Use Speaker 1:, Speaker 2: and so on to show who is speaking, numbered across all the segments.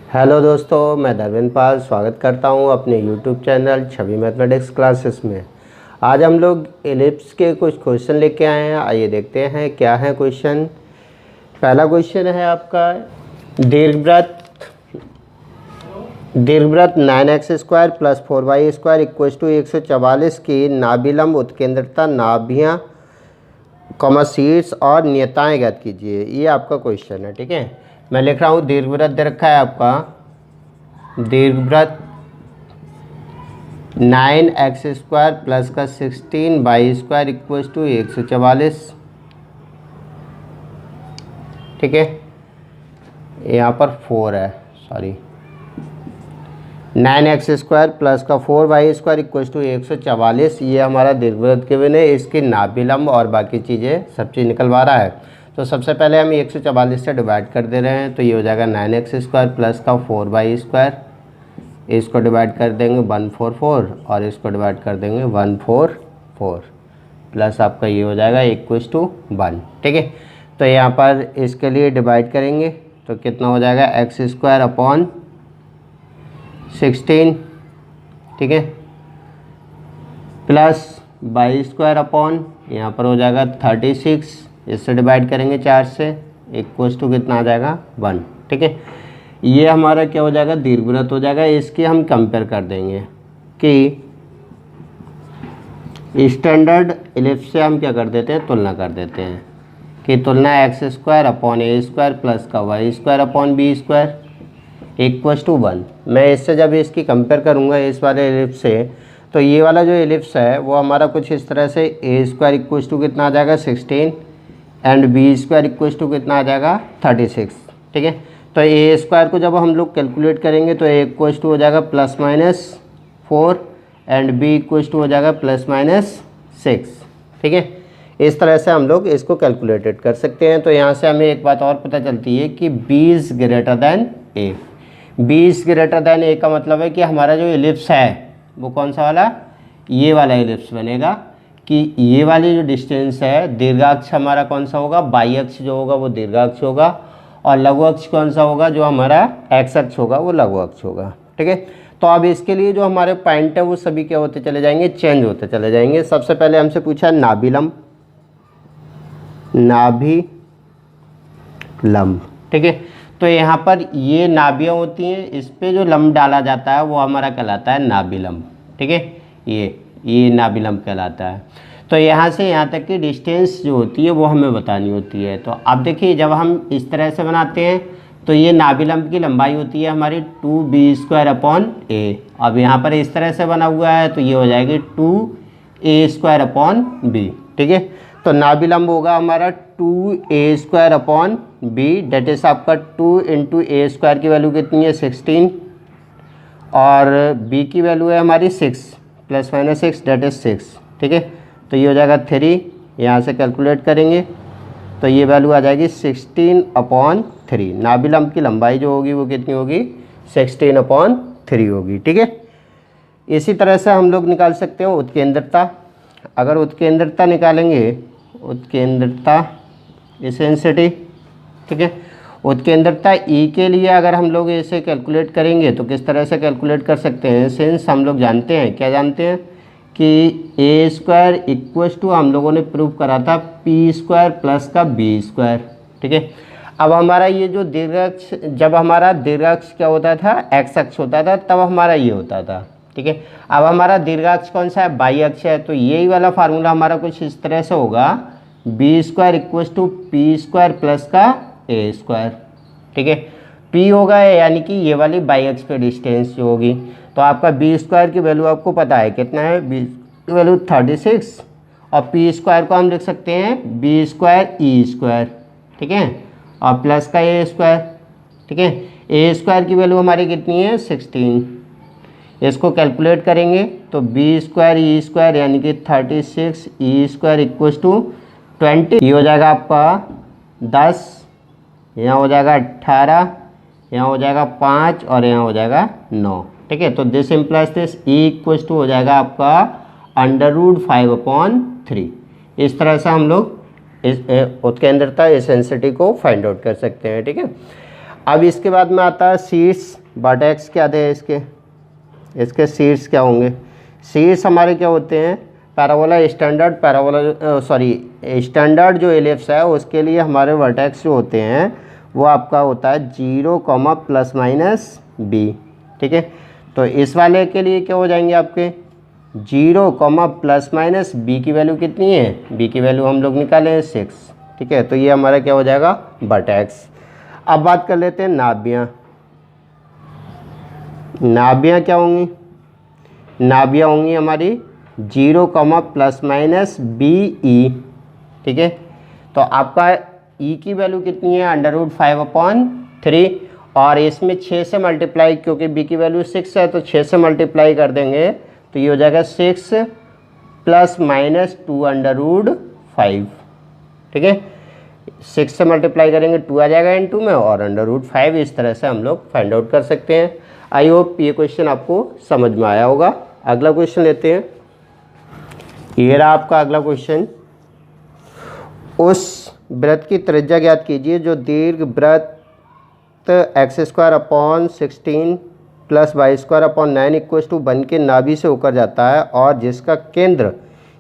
Speaker 1: Hello दोस्तों, मैं धर्मेंद्र पाल स्वागत करता हूं अपने यूट्यूब चैनल छवि मैथमेटिक्स क्लासेस में। आज हम लोग एलिप्स के कुछ क्वेश्चन लेके आए हैं। आइए देखते हैं क्या है क्वेश्चन। पहला क्वेश्चन है आपका दीर्घवृत्त 9x² + 4y² = 144 की नाभिलंब उत्केंद्रता नाभियाँ शीर्ष और नियताएं ज्ञात कीजिए। ये आपका क्वेश्चन है, ठीक है। मैं लिख रहा हूँ दीर्घवृत्त दे रखा है आपका दीर्घवृत्त 9x² प्लस का 16y² = 144, ठीक है। यहाँ पर 4 है, सॉरी 9x² प्लस का 4y² = 144। ये हमारा दीर्घवृत्त के बिना इसकी नाभिलंब और बाकी चीज़ें सब चीज़ निकलवा रहा है। तो सबसे पहले हम 144 से डिवाइड कर दे रहे हैं, तो ये हो जाएगा 9x² प्लस का 4y²। इसको डिवाइड कर देंगे 144 और इसको डिवाइड कर देंगे 144 प्लस आपका ये हो जाएगा =1, ठीक है। तो यहाँ पर इसके लिए डिवाइड करेंगे तो कितना हो जाएगा x² / 16, ठीक है, प्लस y² यहाँ पर हो जाएगा 36। इससे डिवाइड करेंगे 4 से कितना आ जाएगा 1, ठीक है। ये हमारा क्या हो जाएगा दीर्घवृत्त हो जाएगा। इसकी हम कंपेयर कर देंगे कि स्टैंडर्ड एलिप्स से हम क्या कर देते हैं, तुलना कर देते हैं कि तुलना x² / a² प्लस का y² / b² = 1। मैं इससे जब इसकी कंपेयर करूँगा इस वाले एलिप्स से, तो ये वाला जो एलिप्स है वो हमारा कुछ इस तरह से a² कितना आ जाएगा 16 एंड b² कितना आ जाएगा 36, ठीक है। तो a² को जब हम लोग कैलकुलेट करेंगे तो a हो जाएगा +-4 एंड b हो जाएगा +-6, ठीक है। इस तरह से हम लोग इसको कैलकुलेटेड कर सकते हैं। तो यहाँ से हमें एक बात और पता चलती है कि b > a। b > a का मतलब है कि हमारा जो एलिप्स है वो कौन सा वाला, ये वाला एलिप्स बनेगा कि ये वाली जो डिस्टेंस है दीर्घाक्ष हमारा कौन सा होगा, बाई अक्ष जो होगा वो दीर्घाक्ष होगा और लघु अक्ष कौन सा होगा, जो हमारा एक्स अक्ष होगा वो लघु अक्ष होगा, ठीक है। तो अब इसके लिए जो हमारे पॉइंट है वो सभी क्या होते चले जाएंगे, चेंज होते चले जाएंगे। सबसे पहले हमसे पूछा नाभिलंब, ठीक है। तो यहाँ पर ये नाभियाँ होती हैं, इस पे जो लंब डाला जाता है वो हमारा कहलाता है नाभिलंब, ठीक है। ये नाभिलंब कहलाता है। तो यहाँ से यहाँ तक की डिस्टेंस जो होती है वो हमें बतानी होती है। तो अब देखिए जब हम इस तरह से बनाते हैं तो ये नाभिलंब की लंबाई होती है हमारी 2b² a। अब यहाँ पर इस तरह से बना हुआ है तो ये हो जाएगी 2a² b, ठीक है। तो नाभिलंब होगा हमारा 2a² b, डेट इज आपका 2 × a² की वैल्यू कितनी है 16 और b की वैल्यू है हमारी 6 +-6 डेट इज 6, ठीक है। तो ये हो जाएगा 3, यहाँ से कैलकुलेट करेंगे तो ये वैल्यू आ जाएगी 16/3। नाभिलंब की लंबाई जो होगी वो कितनी होगी 16/3 होगी, ठीक है। इसी तरह से हम लोग निकाल सकते हैं उत्केंद्रता। अगर उत्केंद्रता निकालेंगे, उत्केंद्रता एसेंसिटी, ठीक है। उत्केंद्रता ई के लिए अगर हम लोग इसे कैलकुलेट करेंगे तो किस तरह से कैलकुलेट कर सकते हैं, सिंस हम लोग जानते हैं, क्या जानते हैं कि a² हम लोगों ने प्रूव करा था p² प्लस का b², ठीक है। अब हमारा ये जो दीर्घाक्ष, जब हमारा दीर्घाक्ष क्या होता था एक्स अक्ष होता था तब हमारा ये होता था, ठीक है। अब हमारा दीर्घाक्ष कौन सा है, बाई अक्ष है। तो यही वाला फार्मूला हमारा कुछ इस तरह से होगा b² = p² प्लस का a², ठीक है। p होगा यानी कि ये वाली बाई अक्ष पे डिस्टेंस जो होगी। तो आपका b² की वैल्यू आपको पता है कितना है, b की वैल्यू 36 और p² को हम लिख सकते हैं b² e², ठीक है, और प्लस का a², ठीक है। a² की वैल्यू हमारी कितनी है 16। इसको कैलकुलेट करेंगे तो b² e² यानी कि 36 e² = 20। ये हो जाएगा आपका 10, यहाँ हो जाएगा 18, यहाँ हो जाएगा 5 और यहाँ हो जाएगा 9, ठीक है। तो दिस इम्प्लाइज दिस e हो जाएगा आपका √5/3। इस तरह से हम लोग इस उत्केंद्रता एसेंसिटी को फाइंड आउट कर सकते हैं, ठीक है। अब इसके बाद में आता है शीर्ष, वर्टेक्स क्या थे इसके शीर्ष क्या होंगे। शीर्ष हमारे क्या होते हैं, पैराबोला स्टैंडर्ड, स्टैंडर्ड जो एलिप्स है उसके लिए हमारे वर्टेक्स जो होते हैं वो आपका होता है 0, ± b। ठीक है, तो इस वाले के लिए क्या हो जाएंगे आपके 0, ± b की वैल्यू कितनी है, b की वैल्यू हम लोग निकाले हैं 6। ठीक है, तो ये हमारा क्या हो जाएगा वर्टेक्स। अब बात कर लेते हैं नाभियाँ। नाभियाँ क्या होंगी, नाभियाँ होंगी हमारी 0, ± be। ठीक है, तो आपका e की वैल्यू कितनी है √5/3, और इसमें 6 से मल्टीप्लाई, क्योंकि b की वैल्यू 6 है तो 6 से मल्टीप्लाई कर देंगे तो ये हो जाएगा 6 ± 2√5। ठीक है, 6 से मल्टीप्लाई करेंगे 2 आ जाएगा इनटू में और √5, इस तरह से हम लोग फाइंड आउट कर सकते हैं। आई होप ये क्वेश्चन आपको समझ में आया होगा। अगला क्वेश्चन लेते हैं। ये रहा आपका अगला क्वेश्चन। उस वृत्त की त्रिज्या ज्ञात कीजिए जो दीर्घ वृत्त x² / 16 + y² / 9 1 के नाभि से होकर जाता है और जिसका केंद्र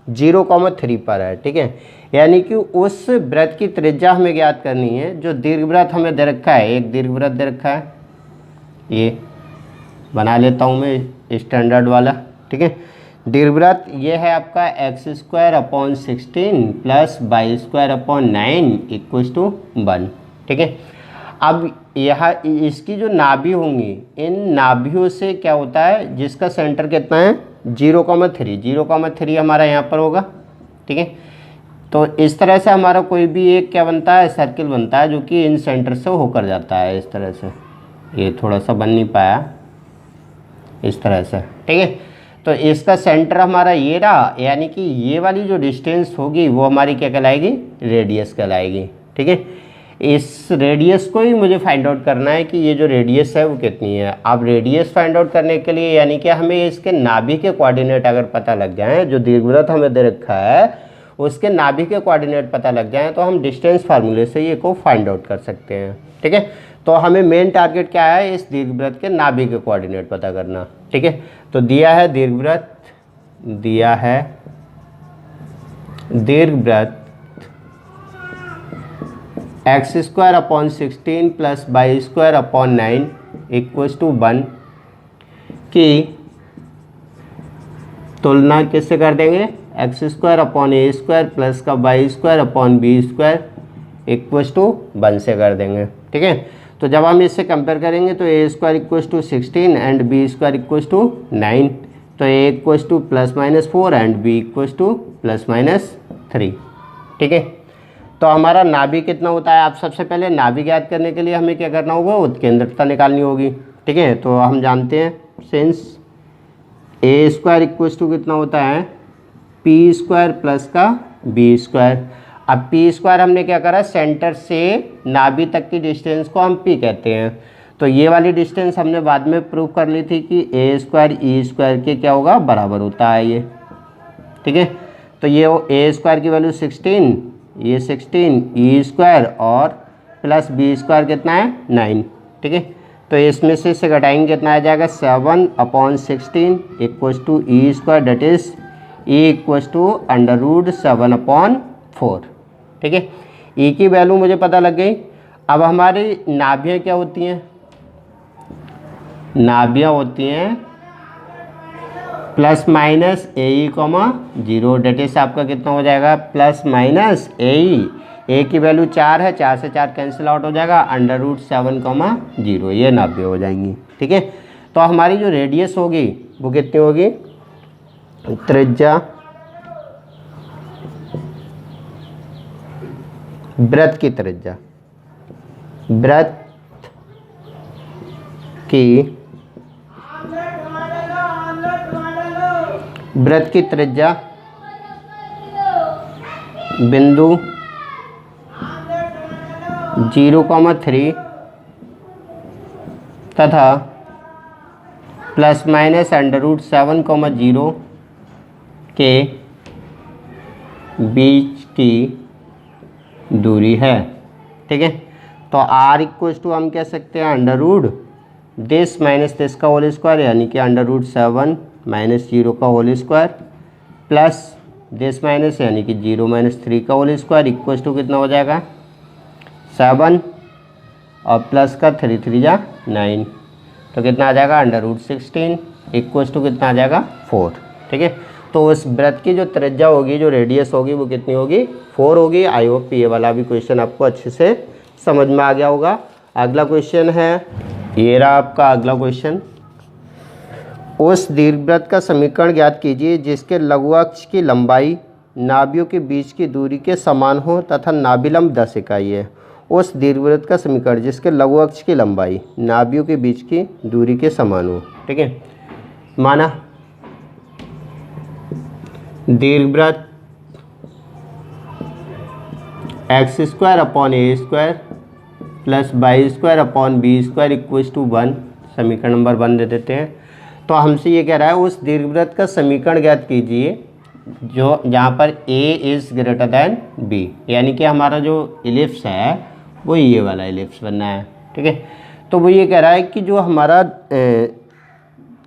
Speaker 1: 0,3 पर है। ठीक है, यानी कि उस वृत्त की त्रिज्या हमें ज्ञात करनी है। जो दीर्घवृत्त हमें दे रखा है, एक दीर्घवृत्त दे रखा है, ये बना लेता हूँ मैं स्टैंडर्ड वाला। ठीक है, दीर्घवृत्त ये है आपका x² / 16 + y² / 9 = 1। ठीक है, अब यह इसकी जो नाभि होंगी, इन नाभियों से क्या होता है, जिसका सेंटर कितना है 0,3 हमारा यहाँ पर होगा। ठीक है, तो इस तरह से हमारा कोई भी एक क्या बनता है, सर्किल बनता है जो कि इन सेंटर से होकर जाता है इस तरह से। ये थोड़ा सा बन नहीं पाया इस तरह से। ठीक है, तो इसका सेंटर हमारा ये रहा, यानी कि ये वाली जो डिस्टेंस होगी वो हमारी क्या कहलाएगी, रेडियस कहलाएगी। ठीक है, इस रेडियस को ही मुझे फाइंड आउट करना है कि ये जो रेडियस है वो कितनी है। अब रेडियस फाइंड आउट करने के लिए यानी कि हमें इसके नाभि के कोऑर्डिनेट अगर पता लग जाए, जो दीर्घवृत्त हमें दे रखा है उसके नाभि के कोऑर्डिनेट पता लग जाए तो हम डिस्टेंस फार्मूले से ये को फाइंड आउट कर सकते हैं। ठीक है, तो हमें मेन टारगेट क्या है, इस दीर्घवृत्त के नाभि के कोऑर्डिनेट पता करना। ठीक है, तो दिया है दीर्घवृत्त, दिया है दीर्घवृत्त x² / 16 + y² / 9 = 1 की तुलना किससे कर देंगे, x² / a² प्लस का y² / b² = 1 से कर देंगे। ठीक है, तो जब हम इससे कंपेयर करेंगे तो a² = 16 एंड b² = 9, तो a +-4 एंड b +-3। ठीक है, तो हमारा नाभि कितना होता है, आप सबसे पहले नाभि ज्ञात करने के लिए हमें क्या करना होगा, उत्केंद्रता निकालनी होगी। ठीक है, तो हम जानते हैं सिंस a² कितना होता है p² प्लस का b²। अब p² हमने क्या करा, सेंटर से नाभि तक की डिस्टेंस को हम p कहते हैं, तो ये वाली डिस्टेंस हमने बाद में प्रूव कर ली थी कि a² e² के क्या होगा, बराबर होता है ये। ठीक है, तो ये a² की वैल्यू 16, ये 16 e² और प्लस b² कितना है 9। ठीक है, तो इसमें से इसे घटाएंगे कितना आ जाएगा 7/16 = e², डेट इज e = √7/4। ठीक है, e की वैल्यू मुझे पता लग गई। अब हमारी नाभियाँ क्या होती हैं, नाभियाँ होती हैं ±AE, 0, डेट इज आपका कितना हो जाएगा ±AE। ए की वैल्यू 4 है, 4 से 4 कैंसिल आउट हो जाएगा, √7,0 ये नाभ्य हो जाएंगी। ठीक है, तो हमारी जो रेडियस होगी वो कितनी होगी, त्रिज्या वृत्त की त्रिज्या, वृत्त की वृत्त की त्रिज्या बिंदु 0,3 तथा ±√7,0 के बीच की दूरी है। ठीक है, तो r इक्वल्स टू हम कह सकते हैं under root this minus this का होल स्क्वायर, यानी कि अंडर रूट 7 माइनस 0 का whole square plus this minus यानी कि 0 माइनस 3 का होल स्क्वायर इक्वल्स टू कितना हो जाएगा 7 और प्लस का 3 3 जा 9, तो कितना आ जाएगा अंडर रूट 16 इक्वल्स टू कितना आ जाएगा 4। ठीक है, तो उस वृत्त की जो त्रिज्या होगी, जो रेडियस होगी, वो कितनी होगी 4 होगी। आई होप ये वाला भी क्वेश्चन आपको अच्छे से समझ में आ गया होगा। अगला क्वेश्चन है, ये रहा आपका अगला क्वेश्चन। उस दीर्घवृत्त का समीकरण ज्ञात कीजिए जिसके लघु अक्ष की लंबाई नाभियों के बीच की दूरी के समान हो तथा नाभिलंब 10 इकाई है। उस दीर्घवृत्त का समीकरण जिसके लघु अक्ष की लंबाई नाभियों के बीच की दूरी के समान हो। ठीक है, माना दीर्घवृत्त X square upon A square plus Y square upon B square equals to 1, समीकरण नंबर 1 दे देते हैं। तो हमसे ये कह रहा है उस दीर्घवृत्त का समीकरण ज्ञात कीजिए जो जहाँ पर a is greater than b, यानी कि हमारा जो इलिप्स है वो ये वाला इलिप्स बनना है। ठीक है, तो वो ये कह रहा है कि जो हमारा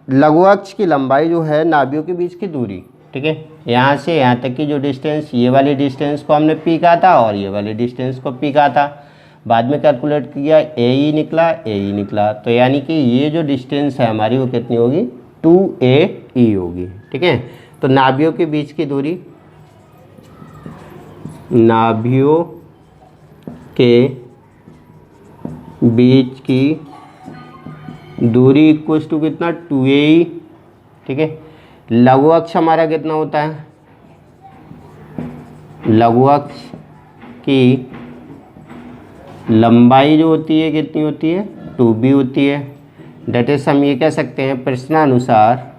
Speaker 1: लघु अक्ष की लंबाई जो है नाभियों के बीच की दूरी, ठीक है, यहाँ से यहाँ तक की जो डिस्टेंस, ये वाली डिस्टेंस को हमने p कहा था और ये वाली डिस्टेंस को p कहा था। बाद में कैलकुलेट किया ए निकला, तो यानी कि ये जो डिस्टेंस है हमारी वो कितनी होगी 2AE होगी। ठीक है, तो नाभियों के बीच की दूरी, नाभियों के बीच की दूरी इक्वल्स टू कितना 2AE। ठीक है, लघु अक्ष हमारा कितना होता है, लघु अक्ष की लंबाई जो होती है कितनी होती है 2B होती है। डेट इज हम ये कह सकते हैं प्रश्नानुसार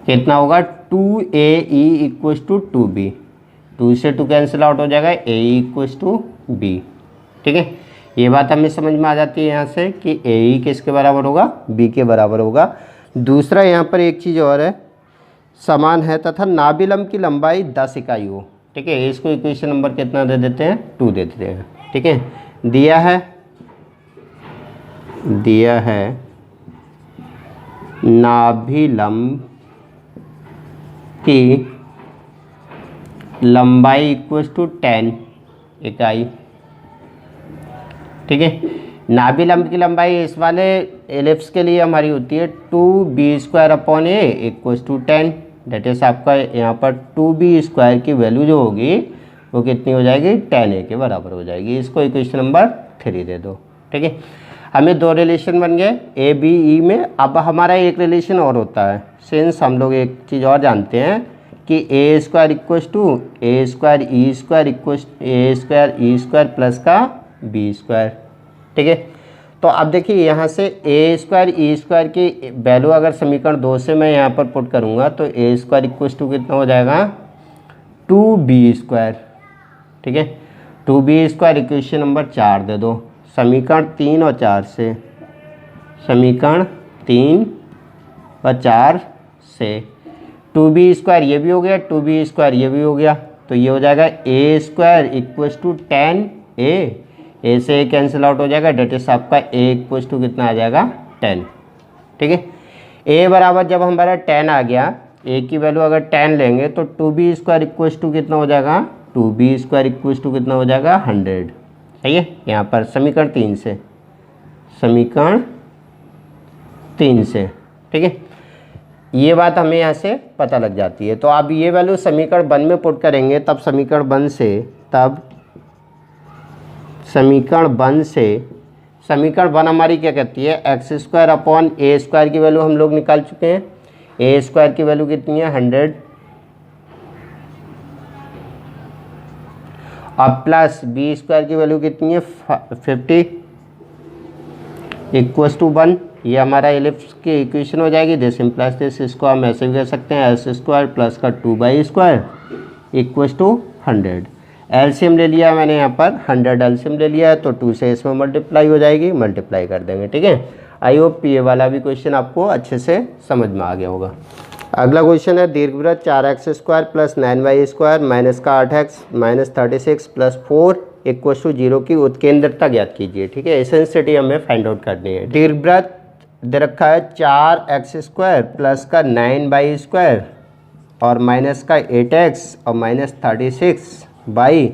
Speaker 1: कितना होगा 2AE इक्वल्स टू 2B, 2 से 2 कैंसिल आउट हो जाएगा, AE इक्वल्स टू B। ठीक है, ये बात हमें समझ में आ जाती है यहाँ से कि AE किसके बराबर होगा, B के बराबर होगा। दूसरा यहाँ पर एक चीज़ और है, समान है तथा नाभिलंब की लंबाई 10 इकाई हो। ठीक है, इसको इक्वेशन नंबर कितना दे देते हैं 2 दे देते हैं। ठीक है, दिया है नाभिलंब की लंबाई इक्वल्स टू 10 इकाई। ठीक है, नाभिलंब की लंबाई इस वाले एलिप्स के लिए हमारी होती है 2B square upon A equals to 10। That is आपका यहाँ पर 2B स्क्वायर की वैल्यू जो होगी वो कितनी हो जाएगी 10A के बराबर हो जाएगी। इसको इक्वेशन नंबर 3 दे दो। ठीक है, हमें 2 रिलेशन बन गए ABE में। अब हमारा एक रिलेशन और होता है, सिंस हम लोग एक चीज़ और जानते हैं कि A square equals to A square E square equals A square E square plus का B स्क्वायर। ठीक है, तो अब देखिए यहाँ से A स्क्वायर E स्क्वायर की वैल्यू अगर समीकरण 2 से मैं यहाँ पर पुट करूँगा तो A स्क्वायर इक्वल्स टू कितना हो जाएगा 2B स्क्वायर। ठीक है, 2B स्क्वायर इक्वेशन नंबर 4 दे दो। समीकरण 3 और 4 से, समीकरण 3 और 4 से 2B स्क्वायर ये भी हो गया, 2B स्क्वायर ये भी हो गया, तो ये हो जाएगा A square equals to 10A, A से A कैंसिल आउट हो जाएगा। डेट इज आपका A इक्वल्स टू कितना आ जाएगा 10। ठीक है, A बराबर जब हमारा 10 आ गया, A की वैल्यू अगर 10 लेंगे तो 2B स्क्वायर इक्वल्स टू कितना हो जाएगा 2B स्क्वायर इक्वल्स टू कितना हो जाएगा 100। सही है, यहाँ पर समीकरण 3 से, समीकरण 3 से। ठीक है, ये बात हमें यहाँ से पता लग जाती है। तो अब ये वैल्यू समीकरण 1 में पुट करेंगे, तब समीकरण 1 से समीकरण 1 हमारी क्या कहती है x square upon A square की वैल्यू हम लोग निकाल चुके हैं। A स्क्वायर की वैल्यू कितनी है 100 और प्लस B स्क्वायर की वैल्यू कितनी है 50 इक्वल्स टू 1। ये हमारा एलिप्स की इक्वेशन हो जाएगी। दिस इम्प्लाइज दिस, इसको हम ऐसे भी कह सकते हैं एस स्क्वायर प्लस का 2y square equals to 100। LCM ले लिया मैंने यहाँ पर 100 एलसीएम ले लिया है, तो 2 से इसमें मल्टीप्लाई हो जाएगी, मल्टीप्लाई कर देंगे। ठीक है, आई होप ये वाला भी क्वेश्चन आपको अच्छे से समझ में आ गया होगा। अगला क्वेश्चन है दीर्घवृत्त 4x² प्लस 9y² माइनस का 8x minus 36 plus 4 equal to 0 की उत्केंद्रता ज्ञात कीजिए। ठीक है, एसेंसिटी हमें फाइंड आउट करनी है। दीर्घवृत्त दे रखा है 4x² प्लस का 9y² और माइनस का 8x और minus 36y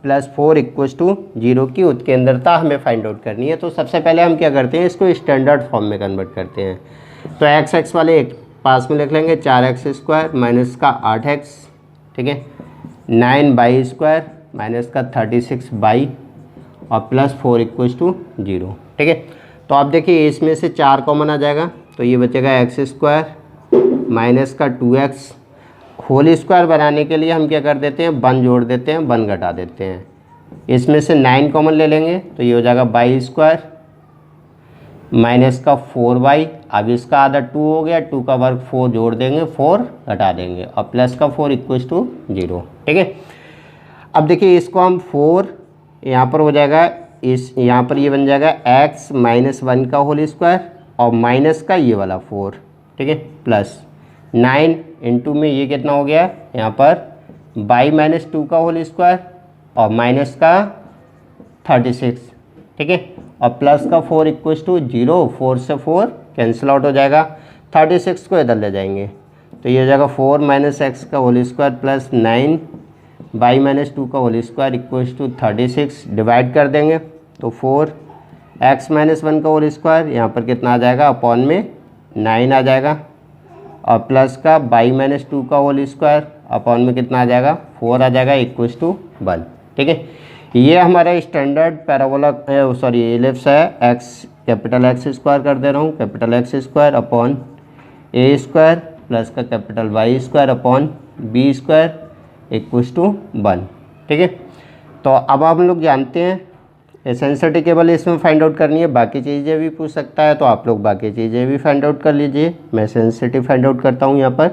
Speaker 1: plus 4 equal to 0 की उत्केंद्रता हमें फाइंड आउट करनी है। तो सबसे पहले हम क्या करते हैं, इसको स्टैंडर्ड फॉर्म में कन्वर्ट करते हैं। तो x वाले एक पास में लिख लेंगे 4x² माइनस का 8x, ठीक है, 9y² माइनस का 36y और प्लस 4 इक्वल टू 0। ठीक है, तो आप देखिए इसमें से 4 कॉमन आ जाएगा तो ये बचेगा x² माइनस का 2x। होल स्क्वायर बनाने के लिए हम क्या कर देते हैं, 1 जोड़ देते हैं, 1 घटा देते हैं। इसमें से 9 कॉमन ले लेंगे तो ये हो जाएगा y² माइनस का 4y। अब इसका आधा 2 हो गया, 2 का वर्ग 4 जोड़ देंगे, 4 घटा देंगे और प्लस का 4 इक्वल टू 0। ठीक है, अब देखिए इसको हम 4 यहाँ पर हो जाएगा, इस यहाँ पर ये बन जाएगा x माइनस 1 का होल स्क्वायर और माइनस का ये वाला 4। ठीक है, प्लस 9 इंटू में ये कितना हो गया यहाँ पर y माइनस 2 का होल स्क्वायर और माइनस का 36। ठीक है, और प्लस का 4 इक्वल टू 0। 4 से 4 कैंसिल आउट हो जाएगा, 36 को इधर ले जाएंगे तो ये हो जाएगा 4 माइनस एक्स का whole square plus 9 y minus 2 का whole square equal to 36। Divide कर देंगे तो 4 x माइनस 1 का होल स्क्वायर यहाँ पर कितना आ जाएगा, अपॉन में 9 आ जाएगा और प्लस का y माइनस 2 का होल स्क्वायर अपॉन में कितना आ जाएगा, 4 आ जाएगा इक्वल टू 1। ठीक है, ये हमारा स्टैंडर्ड पैराबोला सॉरी एलिप्स है। कैपिटल X² कर दे रहा हूँ, capital X² upon A² plus का capital Y² upon B² equal to 1। ठीक है, तो अब आप लोग जानते हैं एसेंसिटी केवल इसमें फाइंड आउट करनी है, बाकी चीज़ें भी पूछ सकता है तो आप लोग बाकी चीज़ें भी फाइंड आउट कर लीजिए। मैं एसेंसिटी फाइंड आउट करता हूँ यहाँ पर।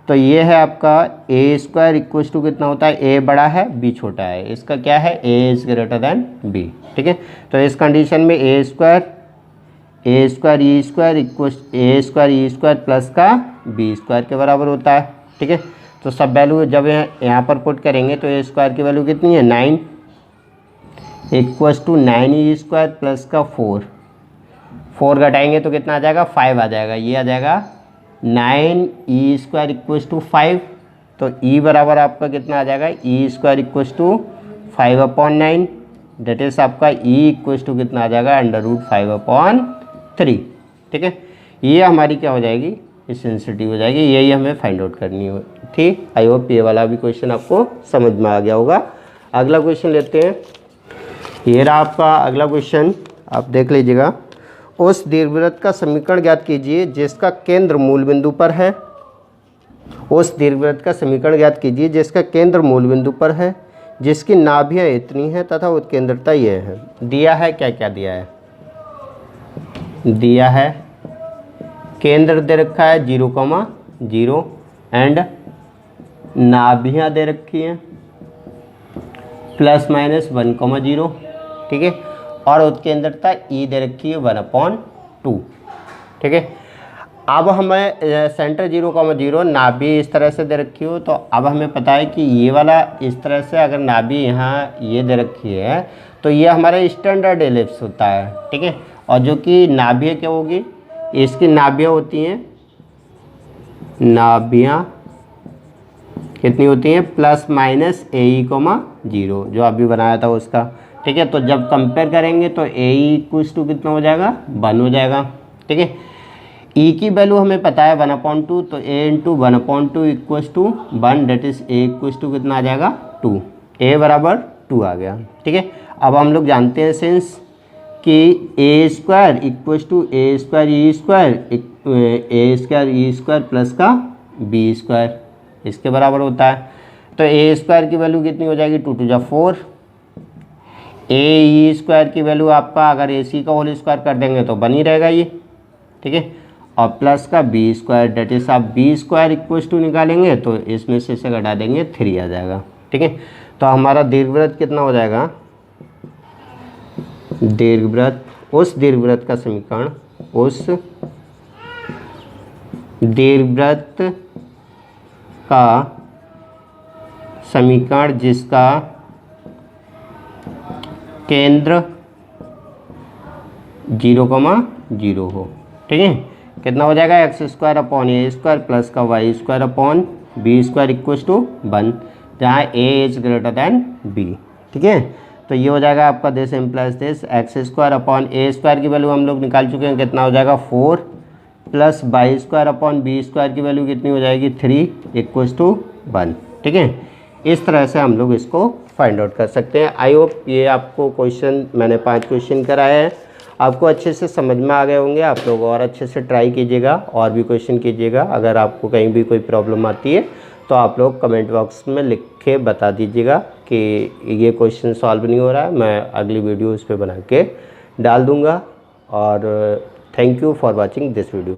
Speaker 1: तो ये है आपका A² इक्वल टू कितना होता है, A बड़ा है B छोटा है, इसका क्या है A is greater than B। ठीक है, तो इस कंडीशन में A² E² equal A² E² plus का B² के बराबर होता है। ठीक है, तो सब वैल्यू जब यहाँ पर पुट करेंगे तो A² की वैल्यू कितनी है 9 इक्वल टू 9E² प्लस का 4 घटाएंगे तो कितना आ जाएगा, 5 आ जाएगा। ये आ जाएगा 9E² इक्वल टू 5। तो E बराबर आपका कितना आ जाएगा, E² equal to 5/9 that is आपका E इक्वल टू कितना आ जाएगा, √5/3। ठीक है, ये हमारी क्या हो जाएगी, एसेंसिटी हो जाएगी। यही हमें फाइंड आउट करनी हो थी। आई होप ये वाला भी क्वेश्चन आपको समझ में आ गया होगा। अगला क्वेश्चन लेते हैं। ये रहा आपका अगला क्वेश्चन, आप देख लीजिएगा। उस दीर्घवृत्त का समीकरण ज्ञात कीजिए जिसका केंद्र मूल बिंदु पर है। उस दीर्घवृत्त का समीकरण ज्ञात कीजिए जिसका केंद्र मूल बिंदु पर है, जिसकी नाभियाँ इतनी हैं तथा उत्केंद्रता यह है। दिया है क्या क्या दिया है, दिया है केंद्र दे रखा है 0,0 एंड नाभियाँ दे रखी हैं ±1,0। ठीक है, और उत्केंद्रता E दे रखी है 1/2। ठीक है, अब हमें सेंटर 0,0 नाभि इस तरह से दे रखी हो, तो अब हमें पता है कि ये वाला इस तरह से अगर नाभि यहाँ ये दे रखी है तो ये हमारा स्टैंडर्ड एलिप्स होता है। ठीक है, और जो कि नाभियाँ क्या होगी, इसकी नाभियाँ होती हैं, नाभियाँ कितनी होती हैं ±AE,0 जो अभी बनाया था उसका। ठीक है, तो जब कंपेयर करेंगे तो AE इक्वल टू कितना हो जाएगा, 1 हो जाएगा। ठीक है, E की वैल्यू हमें पता है 1/2, तो A into 1/2 equal to 1 that is A equal to कितना आ जाएगा 2। A बराबर 2 आ गया। ठीक है, अब हम लोग जानते हैं सिंस कि A² equal to A² E² plus का B² इसके बराबर होता है। तो A² की वैल्यू कितनी हो जाएगी, 2 × 4। AE² की वैल्यू आपका अगर AC का होल स्क्वायर कर देंगे तो बनी रहेगा ये। ठीक है, और प्लस का B² डेट इज आप B² इक्वल टू निकालेंगे तो इसमें से घटा देंगे 3 आ जाएगा। ठीक है, तो हमारा दीर्घवृत्त कितना हो जाएगा, दीर्घवृत्त, उस दीर्घवृत्त का समीकरण, उस दीर्घवृत्त का समीकरण जिसका केंद्र 0,0 हो। ठीक है, कितना हो जाएगा, x² अपॉन a² प्लस का y² upon b² equals to 1, जहाँ a is greater than b। ठीक है, तो ये हो जाएगा आपका this implies this, x² upon a² की वैल्यू हम लोग निकाल चुके हैं, कितना हो जाएगा 4 प्लस y² अपॉन b² की वैल्यू कितनी हो जाएगी 3 इक्वल्स टू 1। ठीक है, इस तरह से हम लोग इसको फाइंड आउट कर सकते हैं। आई होप ये आपको क्वेश्चन, मैंने 5 क्वेश्चन कराए हैं, आपको अच्छे से समझ में आ गए होंगे। आप लोग और अच्छे से ट्राई कीजिएगा और भी क्वेश्चन कीजिएगा। अगर आपको कहीं भी कोई प्रॉब्लम आती है तो आप लोग कमेंट बॉक्स में लिख के बता दीजिएगा कि ये क्वेश्चन सॉल्व नहीं हो रहा है, मैं अगली वीडियो उस पर बना के डाल दूँगा। और thank you for watching this video.